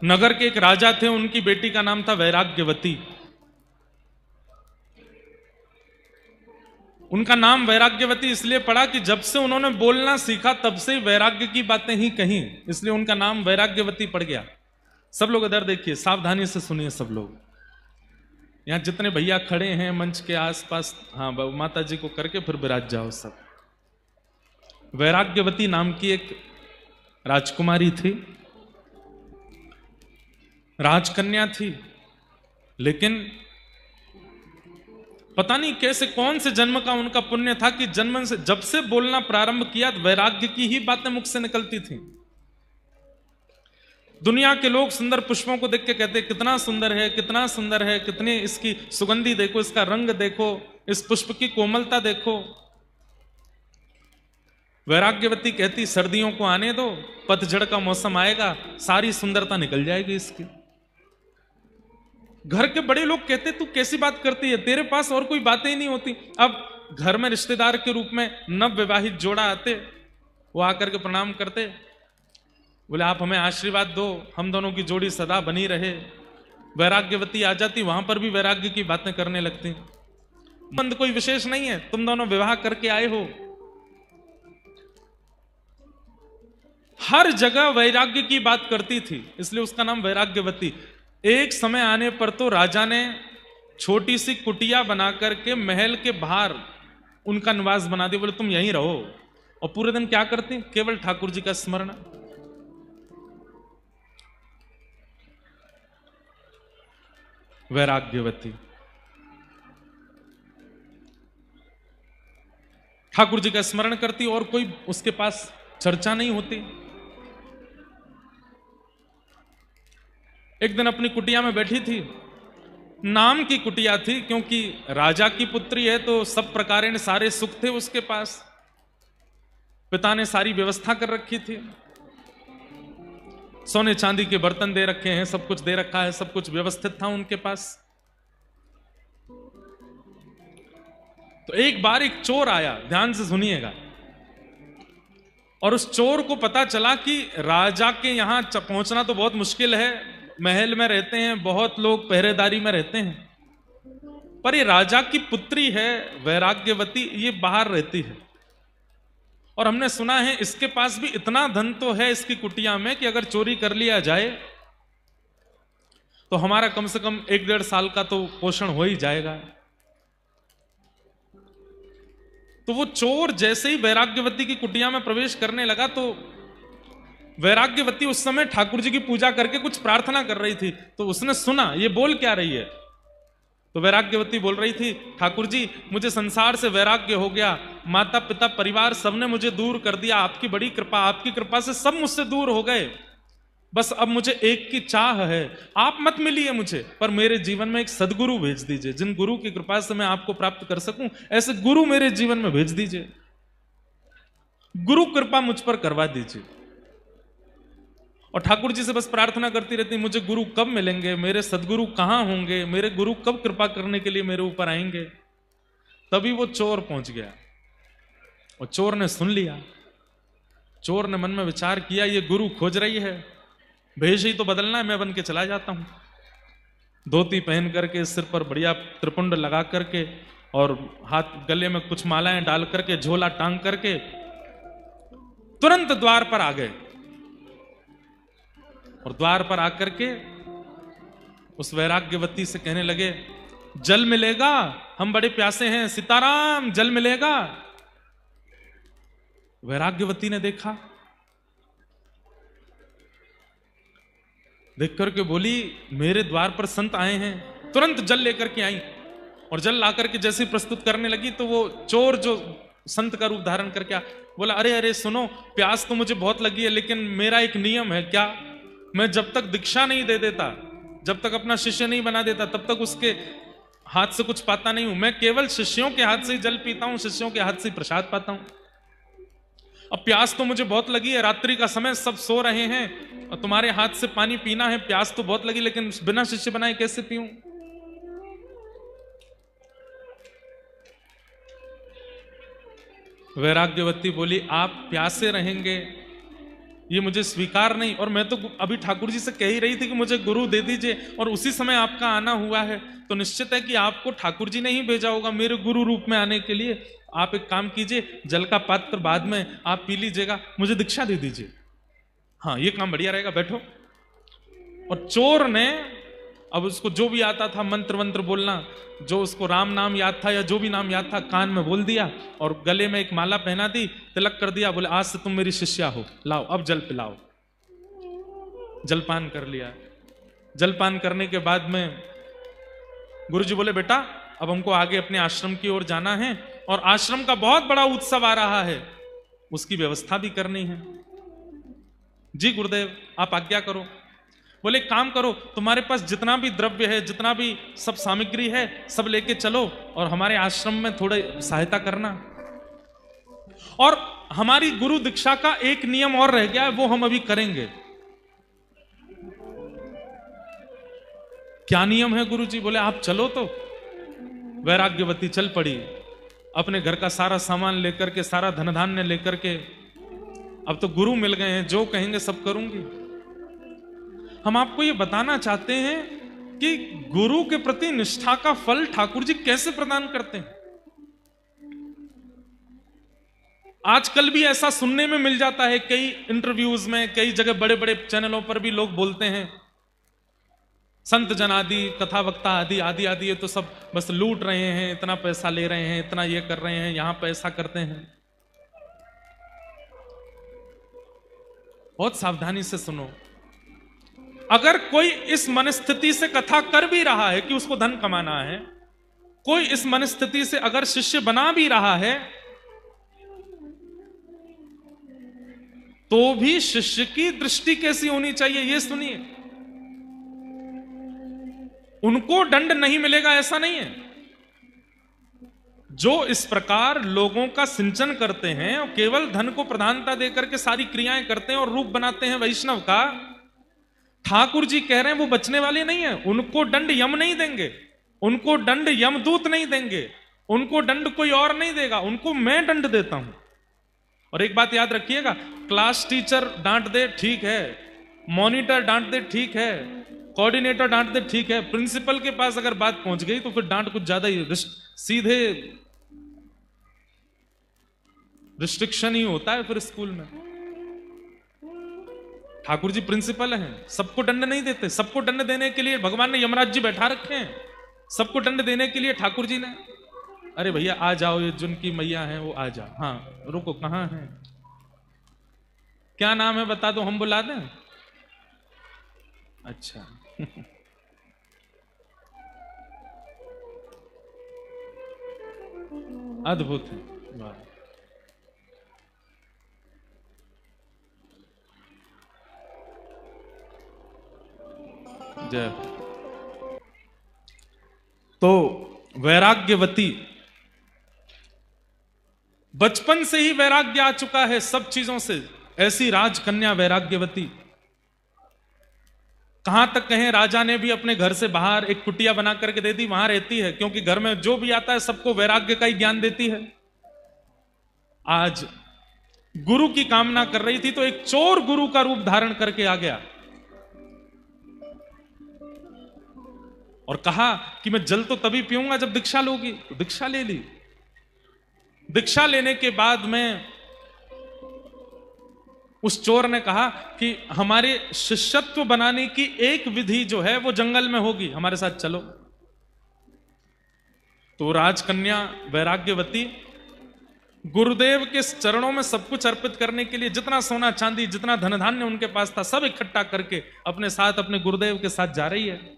नगर के एक राजा थे, उनकी बेटी का नाम था वैराग्यवती। उनका नाम वैराग्यवती इसलिए पड़ा कि जब से उन्होंने बोलना सीखा तब से वैराग्य की बातें ही कहीं, इसलिए उनका नाम वैराग्यवती पड़ गया। सब लोग इधर देखिए, सावधानी से सुनिए सब लोग। यहां जितने भैया खड़े हैं मंच के आसपास, हाँ माता जी को करके फिर विराज जाओ सब। वैराग्यवती नाम की एक राजकुमारी थी, राजकन्या थी, लेकिन पता नहीं कैसे कौन से जन्म का उनका पुण्य था कि जन्म से जब से बोलना प्रारंभ किया तो वैराग्य की ही बातें मुख से निकलती थी। दुनिया के लोग सुंदर पुष्पों को देख के कहते कितना सुंदर है, कितना सुंदर है, कितनी इसकी सुगंधी देखो, इसका रंग देखो, इस पुष्प की कोमलता देखो। वैराग्यवती कहती सर्दियों को आने दो, पतझड़ का मौसम आएगा, सारी सुंदरता निकल जाएगी इसकी। घर के बड़े लोग कहते तू कैसी बात करती है, तेरे पास और कोई बातें ही नहीं होती। अब घर में रिश्तेदार के रूप में नव विवाहित जोड़ा आते, वो आकर के प्रणाम करते, बोले आप हमें आशीर्वाद दो, हम दोनों की जोड़ी सदा बनी रहे। वैराग्यवती आ जाती, वहां पर भी वैराग्य की बातें करने लगती। संबंध कोई विशेष नहीं है, तुम दोनों विवाह करके आए हो। हर जगह वैराग्य की बात करती थी, इसलिए उसका नाम वैराग्यवती। एक समय आने पर तो राजा ने छोटी सी कुटिया बनाकर के महल के बाहर उनका निवास बना दिया। बोले तुम यहीं रहो, और पूरे दिन क्या करती, केवल ठाकुर जी का स्मरण। वैराग्यवती ठाकुर जी का स्मरण करती और कोई उसके पास चर्चा नहीं होती। एक दिन अपनी कुटिया में बैठी थी, नाम की कुटिया थी क्योंकि राजा की पुत्री है तो सब प्रकार सारे सुख थे उसके पास, पिता ने सारी व्यवस्था कर रखी थी, सोने चांदी के बर्तन दे रखे हैं, सब कुछ दे रखा है, सब कुछ व्यवस्थित था उनके पास। तो एक बार एक चोर आया, ध्यान से सुनिएगा, और उस चोर को पता चला कि राजा के यहां पहुंचना तो बहुत मुश्किल है, महल में रहते हैं, बहुत लोग पहरेदारी में रहते हैं, पर ये राजा की पुत्री है वैराग्यवती, ये बाहर रहती है, और हमने सुना है इसके पास भी इतना धन तो है इसकी कुटिया में कि अगर चोरी कर लिया जाए तो हमारा कम से कम 1-1.5 साल का तो पोषण हो ही जाएगा। तो वो चोर जैसे ही वैराग्यवती की कुटिया में प्रवेश करने लगा तो वैराग्यवती उस समय ठाकुर जी की पूजा करके कुछ प्रार्थना कर रही थी, तो उसने सुना ये बोल क्या रही है। तो वैराग्यवती बोल रही थी, ठाकुर जी मुझे संसार से वैराग्य हो गया, माता पिता परिवार सबने मुझे दूर कर दिया, आपकी बड़ी कृपा, आपकी कृपा से सब मुझसे दूर हो गए, बस अब मुझे एक की चाह है, आप मत मिलिए मुझे, पर मेरे जीवन में एक सदगुरु भेज दीजिए, जिन गुरु की कृपा से मैं आपको प्राप्त कर सकूं, ऐसे गुरु मेरे जीवन में भेज दीजिए, गुरु कृपा मुझ पर करवा दीजिए। और ठाकुर जी से बस प्रार्थना करती रहती, मुझे गुरु कब मिलेंगे, मेरे सदगुरु कहां होंगे, मेरे गुरु कब कृपा करने के लिए मेरे ऊपर आएंगे। तभी वो चोर पहुंच गया और चोर ने सुन लिया। चोर ने मन में विचार किया, ये गुरु खोज रही है, भेष ही तो बदलना है, मैं बन के चला जाता हूं। धोती पहन करके, सिर पर बढ़िया त्रिपुंड लगा करके और हाथ गले में कुछ मालाएं डाल करके, झोला टांग करके तुरंत द्वार पर आ गए, और द्वार पर आकर के उस वैराग्यवती से कहने लगे, जल मिलेगा, हम बड़े प्यासे हैं, सीताराम जल मिलेगा। वैराग्यवती ने देखा, देख करके बोली, मेरे द्वार पर संत आए हैं, तुरंत जल लेकर के आई, और जल ला करके जैसे प्रस्तुत करने लगी तो वो चोर जो संत का रूप धारण करके बोला, अरे अरे सुनो, प्यास तो मुझे बहुत लगी है, लेकिन मेरा एक नियम है, क्या, मैं जब तक दीक्षा नहीं दे देता, जब तक अपना शिष्य नहीं बना देता, तब तक उसके हाथ से कुछ पाता नहीं हूं, मैं केवल शिष्यों के हाथ से ही जल पीता हूं, शिष्यों के हाथ से ही प्रसाद पाता हूं। अब प्यास तो मुझे बहुत लगी है, रात्रि का समय, सब सो रहे हैं, और तुम्हारे हाथ से पानी पीना है, प्यास तो बहुत लगी, लेकिन बिना शिष्य बनाए कैसे पीऊं। वैराग्यवती बोली, आप प्यासे रहेंगे ये मुझे स्वीकार नहीं, और मैं तो अभी ठाकुर जी से कह ही रही थी कि मुझे गुरु दे दीजिए, और उसी समय आपका आना हुआ है, तो निश्चित है कि आपको ठाकुर जी ने ही भेजा होगा मेरे गुरु रूप में आने के लिए। आप एक काम कीजिए, जल का पात्र बाद में आप पी लीजिएगा, मुझे दीक्षा दे दीजिए। हाँ, ये काम बढ़िया रहेगा, बैठो। और चोर ने अब उसको जो भी आता था मंत्र वंत्र बोलना, जो उसको राम नाम याद था या जो भी नाम याद था, कान में बोल दिया और गले में एक माला पहना दी, तिलक कर दिया, बोले आज से तुम मेरी शिष्या हो, लाओ अब जल पिलाओ। जलपान कर लिया। जलपान करने के बाद में गुरुजी बोले बेटा अब हमको आगे अपने आश्रम की ओर जाना है, और आश्रम का बहुत बड़ा उत्सव आ रहा है, उसकी व्यवस्था भी करनी है। जी गुरुदेव आप आज्ञा करो। बोले काम करो, तुम्हारे पास जितना भी द्रव्य है, जितना भी सब सामग्री है, सब लेके चलो और हमारे आश्रम में थोड़े सहायता करना। और हमारी गुरु दीक्षा का एक नियम और रह गया है, वो हम अभी करेंगे। क्या नियम है गुरुजी? बोले आप चलो। तो वैराग्यवती चल पड़ी, अपने घर का सारा सामान लेकर के, सारा धन धान्य लेकर के। अब तो गुरु मिल गए हैं, जो कहेंगे सब करूंगी। हम आपको ये बताना चाहते हैं कि गुरु के प्रति निष्ठा का फल ठाकुर जी कैसे प्रदान करते हैं। आजकल भी ऐसा सुनने में मिल जाता है, कई इंटरव्यूज में, कई जगह बड़े बड़े चैनलों पर भी लोग बोलते हैं संत जन आदि, कथा वक्ता आदि आदि आदि, ये तो सब बस लूट रहे हैं, इतना पैसा ले रहे हैं, इतना ये कर रहे हैं, यहां पैसा करते हैं। बहुत सावधानी से सुनो। अगर कोई इस मनस्थिति से कथा कर भी रहा है कि उसको धन कमाना है, कोई इस मनस्थिति से अगर शिष्य बना भी रहा है, तो भी शिष्य की दृष्टि कैसी होनी चाहिए ये सुनिए। उनको दंड नहीं मिलेगा ऐसा नहीं है। जो इस प्रकार लोगों का सिंचन करते हैं और केवल धन को प्रधानता देकर के सारी क्रियाएं करते हैं और रूप बनाते हैं वैष्णव का, ठाकुर जी कह रहे हैं वो बचने वाले नहीं है। उनको दंड यम नहीं देंगे, उनको दंड यमदूत नहीं देंगे, उनको दंड कोई और नहीं देगा, उनको मैं दंड देता हूं। और एक बात याद रखिएगा, क्लास टीचर डांट दे ठीक है, मॉनिटर डांट दे ठीक है, कोऑर्डिनेटर डांट दे ठीक है, प्रिंसिपल के पास अगर बात पहुंच गई तो फिर डांट कुछ ज्यादा ही सीधे रिस्ट्रिक्शन ही होता है फिर स्कूल में। ठाकुर जी प्रिंसिपल हैं, सबको दंड नहीं देते। सबको दंड देने के लिए भगवान ने यमराज जी बैठा रखे हैं, सबको दंड देने के लिए ठाकुर जी ने, अरे भैया आ जाओ, ये जिनकी मैया है वो आ जाओ। हाँ रुको, कहां है, क्या नाम है बता दो, हम बुला दें। अच्छा अद्भुत है, वाह। जय। तो वैराग्यवती, बचपन से ही वैराग्य आ चुका है सब चीजों से, ऐसी राजकन्या वैराग्यवती। कहां तक कहें, राजा ने भी अपने घर से बाहर एक कुटिया बना करके दे दी, वहां रहती है, क्योंकि घर में जो भी आता है सबको वैराग्य का ही ज्ञान देती है। आज गुरु की कामना कर रही थी तो एक चोर गुरु का रूप धारण करके आ गया और कहा कि मैं जल तो तभी पीऊंगा जब दीक्षा लोगी। तो दीक्षा ले ली। दीक्षा लेने के बाद में उस चोर ने कहा कि हमारे शिष्यत्व बनाने की एक विधि जो है वो जंगल में होगी, हमारे साथ चलो। तो राजकन्या वैराग्यवती गुरुदेव के चरणों में सब कुछ अर्पित करने के लिए जितना सोना चांदी, जितना धन धान्य उनके पास था, सब इकट्ठा करके अपने साथ अपने गुरुदेव के साथ जा रही है।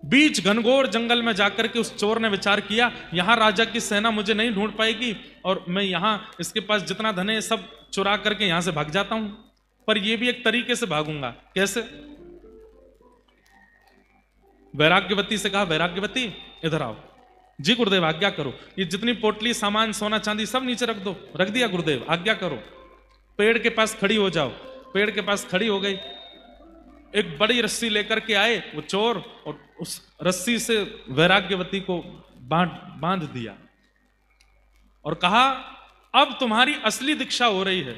बीच घनघोर जंगल में जाकर के उस चोर ने विचार किया, यहां राजा की सेना मुझे नहीं ढूंढ पाएगी और मैं यहां इसके पास जितना धन है सब चुरा करके यहां से भाग जाता हूं। पर यह भी एक तरीके से भागूंगा, कैसे? वैराग्यवती से कहा, वैराग्यवती इधर आओ। जी गुरुदेव आज्ञा करो। ये जितनी पोटली सामान सोना चांदी सब नीचे रख दो। रख दिया गुरुदेव, आज्ञा करो। पेड़ के पास खड़ी हो जाओ। पेड़ के पास खड़ी हो गई। एक बड़ी रस्सी लेकर के आए वो चोर और उस रस्सी से वैराग्यवती को बांध दिया और कहा, अब तुम्हारी असली दीक्षा हो रही है।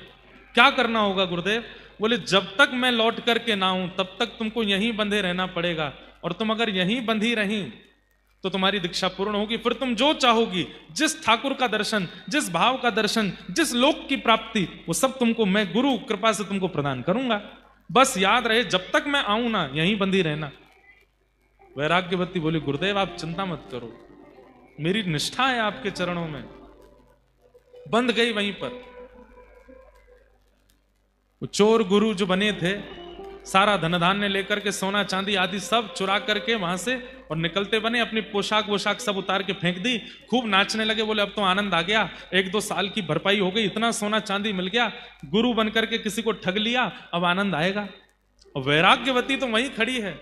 क्या करना होगा गुरुदेव? बोले जब तक मैं लौट करके ना आऊं तब तक तुमको यहीं बंधे रहना पड़ेगा, और तुम अगर यहीं बंधी रही तो तुम्हारी दीक्षा पूर्ण होगी। फिर तुम जो चाहोगी, जिस ठाकुर का दर्शन, जिस भाव का दर्शन, जिस लोक की प्राप्ति, वो सब तुमको मैं गुरु कृपा से तुमको प्रदान करूंगा। बस याद रहे जब तक मैं आऊं ना यहीं बंधी रहना। वैराग्यवती बोली गुरुदेव आप चिंता मत करो, मेरी निष्ठा है आपके चरणों में। बंध गई वहीं पर। वो चोर गुरु जो बने थे, सारा धन धान्य लेकर के, सोना चांदी आदि सब चुरा करके वहां से और निकलते बने। अपनी पोशाक वोशाक सब उतार के फेंक दी, खूब नाचने लगे। बोले अब तो आनंद आ गया, 1-2 साल की भरपाई हो गई, इतना सोना चांदी मिल गया, गुरु बन करके किसी को ठग लिया, अब आनंद आएगा। और वैराग्यवती तो वहीं खड़ी है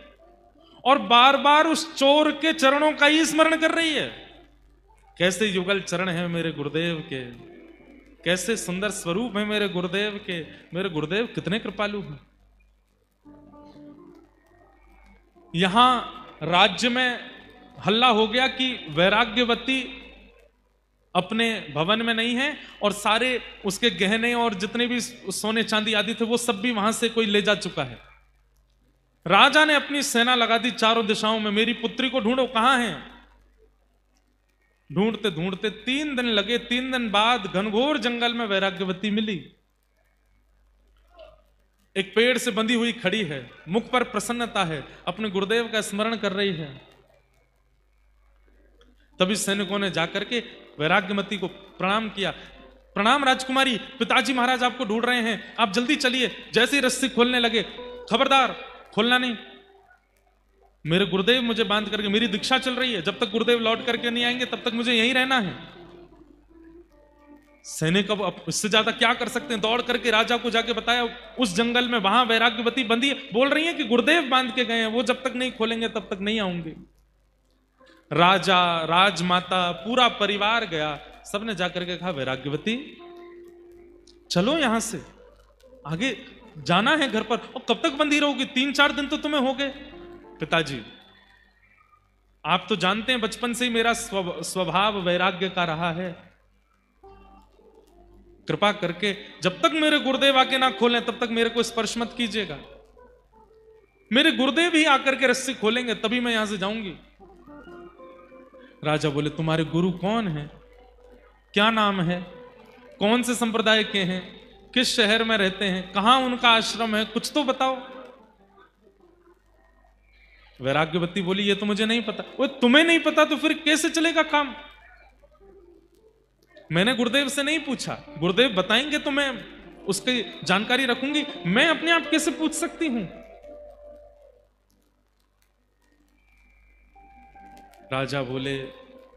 और बार बार उस चोर के चरणों का ही स्मरण कर रही है। कैसे युगल चरण है मेरे गुरुदेव के, कैसे सुंदर स्वरूप है मेरे गुरुदेव के, मेरे गुरुदेव कितने कृपालु हैं। यहां राज्य में हल्ला हो गया कि वैराग्यवती अपने भवन में नहीं है और सारे उसके गहने और जितने भी सोने चांदी आदि थे वो सब भी वहां से कोई ले जा चुका है। राजा ने अपनी सेना लगा दी चारों दिशाओं में, मेरी पुत्री को ढूंढो, कहां है। ढूंढते ढूंढते 3 दिन लगे। 3 दिन बाद घनघोर जंगल में वैराग्यवती मिली। एक पेड़ से बंधी हुई खड़ी है, मुख पर प्रसन्नता है, अपने गुरुदेव का स्मरण कर रही है। तभी सैनिकों ने जाकर के वैराग्यवती को प्रणाम किया। प्रणाम राजकुमारी, पिताजी महाराज आपको ढूंढ रहे हैं, आप जल्दी चलिए। जैसे ही रस्सी खोलने लगे, खबरदार खोलना नहीं, मेरे गुरुदेव मुझे बांध करके, मेरी दीक्षा चल रही है, जब तक गुरुदेव लौट करके नहीं आएंगे तब तक मुझे यहीं रहना है। सैनिक अब इससे ज्यादा क्या कर सकते हैं, दौड़ करके राजा को जाके बताया उस जंगल में वहां वैराग्यवती बंदी है, बोल रही है कि गुरुदेव बांध के गए हैं, वो जब तक नहीं खोलेंगे तब तक नहीं आऊंगी। राजा, राजमाता, पूरा परिवार गया, सबने जाकर के कहा वैराग्यवती चलो यहां से आगे जाना है घर पर। और कब तक बंदी रहोगी, 3-4 दिन तो तुम्हें हो गए। पिताजी आप तो जानते हैं बचपन से ही मेरा स्वभाव वैराग्य का रहा है, कृपा करके जब तक मेरे गुरुदेव आके ना खोलें तब तक मेरे को स्पर्श मत कीजिएगा। मेरे गुरुदेव ही आकर के रस्सी खोलेंगे तभी मैं यहां से जाऊंगी। राजा बोले तुम्हारे गुरु कौन है, क्या नाम है, कौन से संप्रदाय के हैं, किस शहर में रहते हैं, कहां उनका आश्रम है, कुछ तो बताओ। वैराग्यवती बोली ये तो मुझे नहीं पता। वो तुम्हें नहीं पता तो फिर कैसे चलेगा काम। मैंने गुरुदेव से नहीं पूछा, गुरुदेव बताएंगे तो मैं उसकी जानकारी रखूंगी, मैं अपने आप कैसे पूछ सकती हूं। राजा बोले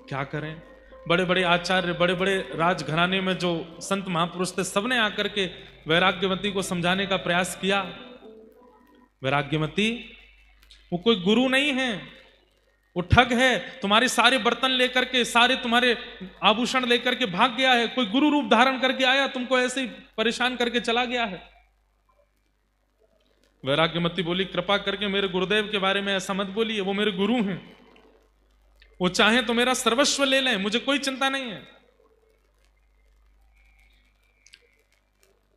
क्या करें, बड़े बड़े आचार्य, बड़े बड़े राजघराने में जो संत महापुरुष थे सबने आकर के वैराग्यवती को समझाने का प्रयास किया। वैराग्यवती वो कोई गुरु नहीं है, वो ठग है, तुम्हारे सारे बर्तन लेकर के, सारे तुम्हारे आभूषण लेकर के भाग गया है, कोई गुरु रूप धारण करके आया, तुमको ऐसे ही परेशान करके चला गया है। वैराग्यवती बोली कृपा करके मेरे गुरुदेव के बारे में ऐसा मत बोलिए, वो मेरे गुरु हैं, वो चाहे तो मेरा सर्वस्व ले लें, मुझे कोई चिंता नहीं है।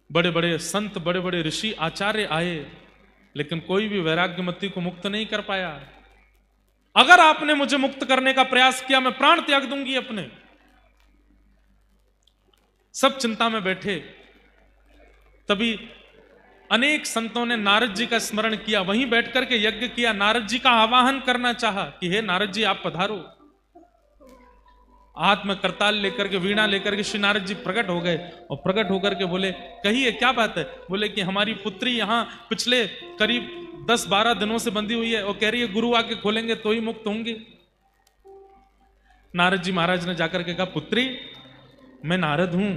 बड़े बड़े संत, बड़े बड़े ऋषि आचार्य आए, लेकिन कोई भी वैराग्यवती को मुक्त नहीं कर पाया। अगर आपने मुझे मुक्त करने का प्रयास किया मैं प्राण त्याग दूंगी अपने। सब चिंता में बैठे। तभी अनेक संतों ने नारद जी का स्मरण किया, वहीं बैठ करके यज्ञ किया, नारद जी का आवाहन करना चाहा कि हे नारद जी आप पधारो। हाथ में करताल लेकर के, वीणा लेकर के श्री नारद जी प्रकट हो गए और प्रकट होकर के बोले कहिए क्या बात है। बोले कि हमारी पुत्री यहां पिछले करीब 10-12 दिनों से बंधी हुई है और कह रही है गुरु आके खोलेंगे तो ही मुक्त होंगी। नारद जी महाराज ने जाकर के कहा पुत्री मैं नारद हूं,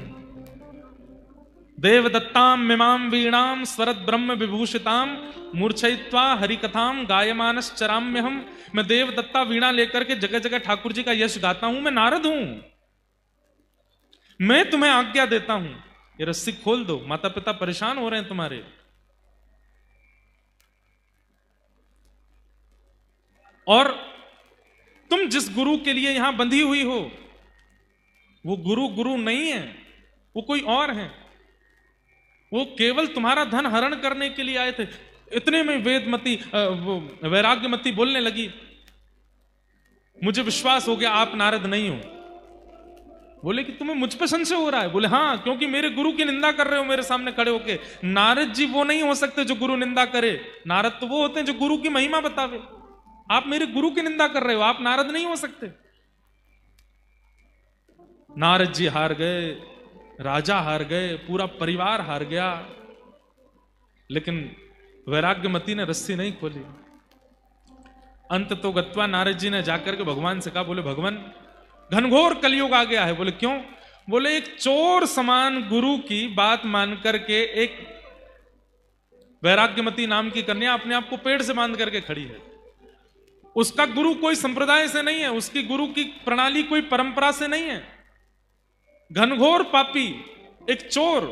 देवदत्ताम मिमाम वीणाम स्वरत ब्रह्म विभूषिताम मूर्छयित्वा हरिकथाम गायमानस चराम्य हम। मैं देवदत्ता वीणा लेकर के जगह जगह ठाकुर जी का यश गाता हूं, मैं नारद हूं। मैं तुम्हें आज्ञा देता हूं ये रस्सी खोल दो, माता पिता परेशान हो रहे हैं तुम्हारे। और तुम जिस गुरु के लिए यहां बंधी हुई हो वो गुरु नहीं है, वो कोई और है। वो केवल तुम्हारा धन हरण करने के लिए आए थे। इतने में वेदमती वो वैराग्यमती बोलने लगी, मुझे विश्वास हो गया आप नारद नहीं हो। बोले कि तुम्हें मुझ पे संशय हो रहा है? बोले हाँ, क्योंकि मेरे गुरु की निंदा कर रहे हो मेरे सामने खड़े होके। नारद जी वो नहीं हो सकते जो गुरु निंदा करे, नारद तो वो होते हैं जो गुरु की महिमा बतावे। आप मेरे गुरु की निंदा कर रहे हो, आप नारद नहीं हो सकते। नारद जी हार गए, राजा हार गए, पूरा परिवार हार गया, लेकिन वैराग्यमती ने रस्सी नहीं खोली। अंत तो गत्वा नारद जी ने जाकर के भगवान से कहा, बोले भगवान घनघोर कलयुग आ गया है। बोले क्यों? बोले एक चोर समान गुरु की बात मान करके एक वैराग्यमती नाम की कन्या अपने आप को पेड़ से बांध करके खड़ी है। उसका गुरु कोई संप्रदाय से नहीं है, उसकी गुरु की प्रणाली कोई परंपरा से नहीं है। घनघोर पापी एक चोर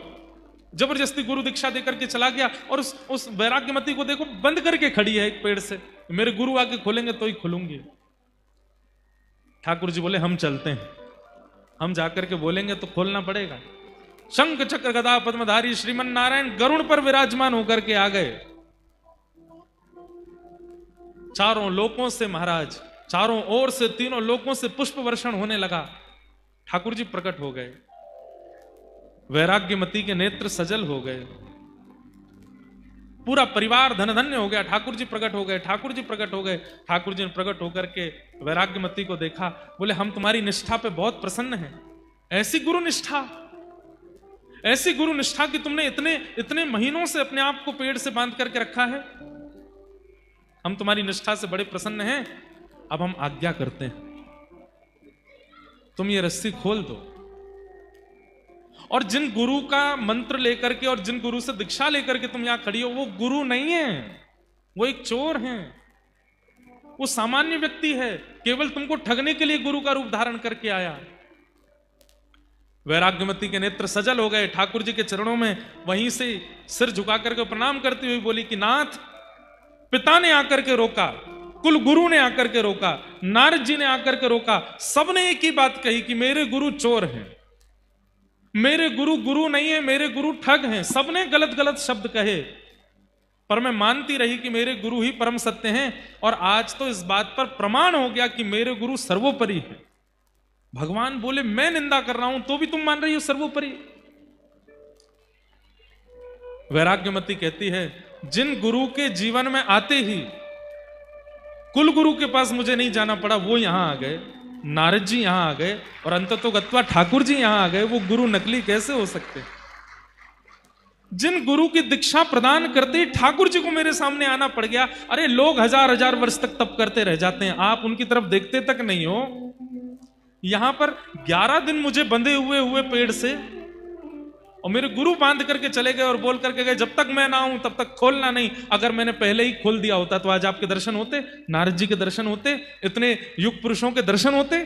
जबरदस्ती गुरु दीक्षा देकर के चला गया, और उस वैराग्यमती को देखो बंद करके खड़ी है एक पेड़ से। मेरे गुरु आके खोलेंगे तो ही खुलूंगी। ठाकुर जी बोले हम चलते हैं, हम जाकर के बोलेंगे तो खोलना पड़ेगा। शंख चक्र गदा पद्मधारी श्रीमन नारायण गरुड़ पर विराजमान होकर के आ गए। चारों लोकों से महाराज, चारों ओर से, तीनों लोकों से पुष्प वर्षण होने लगा। ठाकुर जी प्रकट हो गए, वैराग्यमती के नेत्र सजल हो गए, पूरा परिवार धन धन्य हो गया। ठाकुर जी प्रकट हो गए, ठाकुर जी प्रकट हो गए। ठाकुर जी ने प्रकट होकर के वैराग्यमती को देखा, बोले हम तुम्हारी निष्ठा पे बहुत प्रसन्न हैं। ऐसी गुरु निष्ठा, ऐसी गुरु निष्ठा कि तुमने इतने इतने महीनों से अपने आप को पेड़ से बांध करके रखा है। हम तुम्हारी निष्ठा से बड़े प्रसन्न हैं। अब हम आज्ञा करते हैं, तुम ये रस्सी खोल दो, और जिन गुरु का मंत्र लेकर के और जिन गुरु से दीक्षा लेकर के तुम यहां खड़ी हो, वो गुरु नहीं है, वो एक चोर है, वो सामान्य व्यक्ति है, केवल तुमको ठगने के लिए गुरु का रूप धारण करके आया। वैराग्यमती के नेत्र सजल हो गए। ठाकुर जी के चरणों में वहीं से सिर झुका करके प्रणाम करती हुई बोली कि नाथ, पिता ने आकर के रोका, कुल गुरु ने आकर के रोका, नारद जी ने आकर के रोका, सबने एक ही बात कही कि मेरे गुरु चोर हैं, मेरे गुरु गुरु नहीं है, मेरे गुरु ठग हैं। सबने गलत गलत शब्द कहे, पर मैं मानती रही कि मेरे गुरु ही परम सत्य हैं। और आज तो इस बात पर प्रमाण हो गया कि मेरे गुरु सर्वोपरि है। भगवान बोले मैं निंदा कर रहा हूं तो भी तुम मान रही हो सर्वोपरि। वैराग्यमती कहती है, जिन गुरु के जीवन में आते ही कुल गुरु के पास मुझे नहीं जाना पड़ा, वो यहां आ गए, नारद जी यहां आ गए, और अंततोगत्वा ठाकुर जी यहां आ गए। वो गुरु नकली कैसे हो सकते? जिन गुरु की दीक्षा प्रदान करते ही ठाकुर जी को मेरे सामने आना पड़ गया। अरे लोग हजार हजार वर्ष तक तप करते रह जाते हैं, आप उनकी तरफ देखते तक नहीं हो। यहां पर 11 दिन मुझे बंधे हुए पेड़ से, और मेरे गुरु बांध करके चले गए और बोल करके गए जब तक मैं ना आऊं तब तक खोलना नहीं। अगर मैंने पहले ही खोल दिया होता तो आज आपके दर्शन होते, नारद जी के दर्शन होते, इतने युग पुरुषों के दर्शन होते।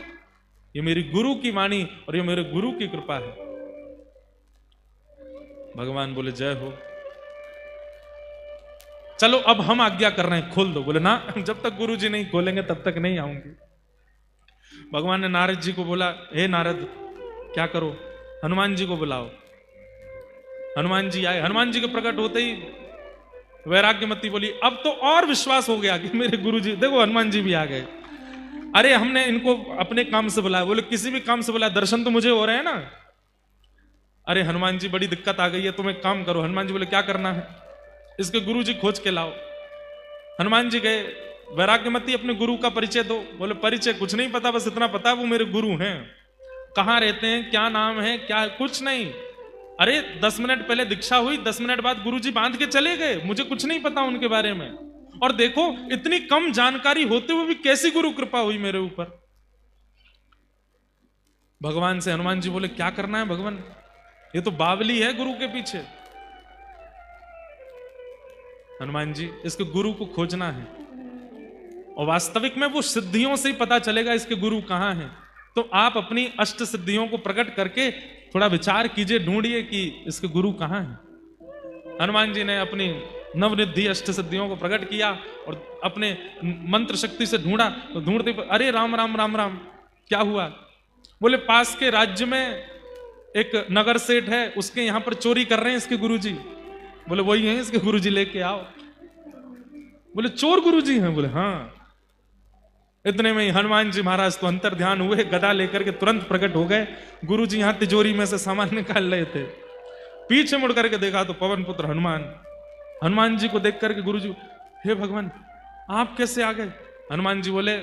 ये मेरी गुरु की वाणी और ये मेरे गुरु की कृपा है। भगवान बोले जय हो, चलो अब हम आज्ञा कर रहे हैं, खोल दो। बोले ना, जब तक गुरु जी नहीं खोलेंगे तब तक नहीं आऊंगी। भगवान ने नारद जी को बोला, हे नारद क्या करो, हनुमान जी को बुलाओ। हनुमान जी आए। हनुमान जी के प्रकट होते ही वैराग्यमती बोली, अब तो और विश्वास हो गया कि मेरे गुरु जी, देखो हनुमान जी भी आ गए। अरे हमने इनको अपने काम से बुलाया। बोले किसी भी काम से बुलाया, दर्शन तो मुझे हो रहे हैं ना। अरे हनुमान जी बड़ी दिक्कत आ गई है, तुम एक काम करो। हनुमान जी बोले क्या करना है? इसके गुरु जी खोज के लाओ। हनुमान जी गए, वैराग्यमती अपने गुरु का परिचय दो। बोले परिचय कुछ नहीं पता, बस इतना पता वो मेरे गुरु हैं। कहां रहते हैं, क्या नाम है, क्या, कुछ नहीं। अरे 10 मिनट पहले दीक्षा हुई, 10 मिनट बाद गुरुजी बांध के चले गए, मुझे कुछ नहीं पता उनके बारे में। और देखो इतनी कम जानकारी होते हुए भी कैसी गुरु कृपा हुई मेरे ऊपर। भगवान से हनुमान जी बोले क्या करना है भगवान, ये तो बावली है गुरु के पीछे। हनुमान जी इसके गुरु को खोजना है, और वास्तविक में वो सिद्धियों से ही पता चलेगा इसके गुरु कहां हैं। तो आप अपनी अष्ट सिद्धियों को प्रकट करके थोड़ा विचार कीजिए, ढूंढिए कि इसके गुरु कहां हैं। हनुमान जी ने अपनी नवनिधि अष्ट सिद्धियों को प्रकट किया और अपने मंत्र शक्ति से ढूंढा। तो ढूंढते अरे राम राम राम राम, क्या हुआ? बोले पास के राज्य में एक नगर सेठ है, उसके यहां पर चोरी कर रहे हैं इसके गुरुजी। बोले वही हैं इसके गुरुजी, लेके आओ। बोले चोर गुरुजी हैं? बोले हाँ। इतने में ही हनुमान जी महाराज तो अंतर ध्यान हुए, गदा लेकर के तुरंत प्रकट हो गए। गुरुजी यहां तिजोरी में से सामान निकाल रहे थे, पीछे मुड़ करके देखा तो पवन पुत्र हनुमान। हनुमान जी को देख करके गुरुजी, हे भगवान आप कैसे आ गए? हनुमान जी बोले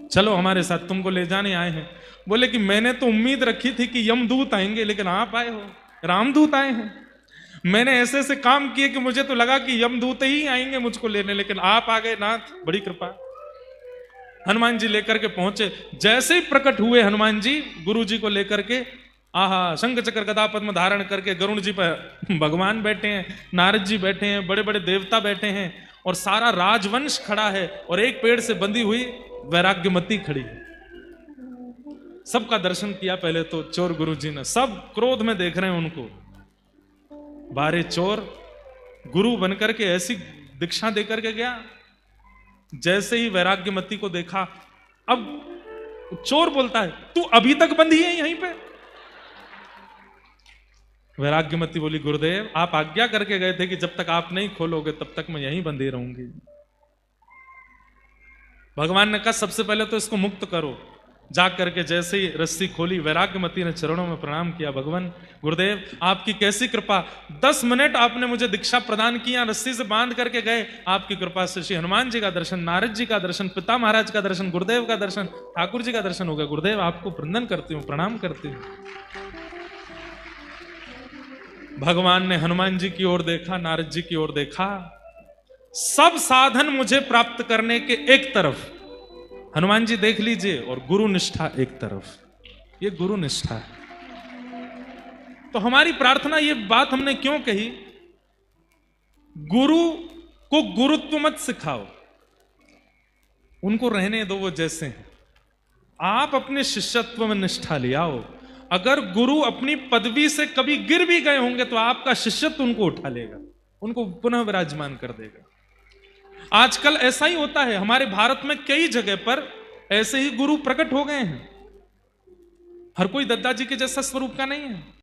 चलो हमारे साथ, तुमको ले जाने आए हैं। बोले कि मैंने तो उम्मीद रखी थी कि यमदूत आएंगे, लेकिन आप आए हो, रामदूत आए हैं। मैंने ऐसे ऐसे काम किए कि मुझे तो लगा कि यमदूत ही आएंगे मुझको लेने, लेकिन आप आ गए नाथ, बड़ी कृपा। हनुमान जी लेकर के पहुंचे। जैसे ही प्रकट हुए हनुमान जी गुरु जी को लेकर के, आहा, शंख चक्र गदा पद्म धारण करके गरुण जी पर भगवान बैठे हैं, नारद जी बैठे हैं, बड़े बड़े देवता बैठे हैं, और सारा राजवंश खड़ा है, और एक पेड़ से बंधी हुई वैराग्यमती खड़ी है। सबका दर्शन किया पहले तो चोर गुरु जी ने, सब क्रोध में देख रहे हैं उनको। बारे चोर, गुरु बनकर के ऐसी दीक्षा देकर के गया। जैसे ही वैराग्यमती को देखा, अब चोर बोलता है तू अभी तक बंधी है यहीं पे? वैराग्यमती बोली गुरुदेव आप आज्ञा करके गए थे कि जब तक आप नहीं खोलोगे तब तक मैं यहीं बंधी रहूंगी। भगवान ने कहा सबसे पहले तो इसको मुक्त करो। जाग करके जैसे ही रस्सी खोली, वैराग्यमती ने चरणों में प्रणाम किया, भगवान गुरुदेव आपकी कैसी कृपा, 10 मिनट आपने मुझे दीक्षा प्रदान किया, रस्सी से बांध करके गए, आपकी कृपा से श्री हनुमान जी का दर्शन, नारद जी का दर्शन, पिता महाराज का दर्शन, गुरुदेव का दर्शन, ठाकुर जी का दर्शन हो गया। गुरुदेव आपको वंदन करती हूँ, प्रणाम करती हूँ। भगवान ने हनुमान जी की ओर देखा, नारद जी की ओर देखा। सब साधन मुझे प्राप्त करने के एक तरफ, हनुमान जी देख लीजिए, और गुरु निष्ठा एक तरफ, ये गुरु निष्ठा है। तो हमारी प्रार्थना, ये बात हमने क्यों कही, गुरु को गुरुत्व मत सिखाओ, उनको रहने दो वो जैसे हैं। आप अपने शिष्यत्व में निष्ठा ले आओ। अगर गुरु अपनी पदवी से कभी गिर भी गए होंगे तो आपका शिष्यत्व उनको उठा लेगा, उनको पुनः विराजमान कर देगा। आजकल ऐसा ही होता है, हमारे भारत में कई जगह पर ऐसे ही गुरु प्रकट हो गए हैं। हर कोई दद्दा जी के जैसा स्वरूप का नहीं है।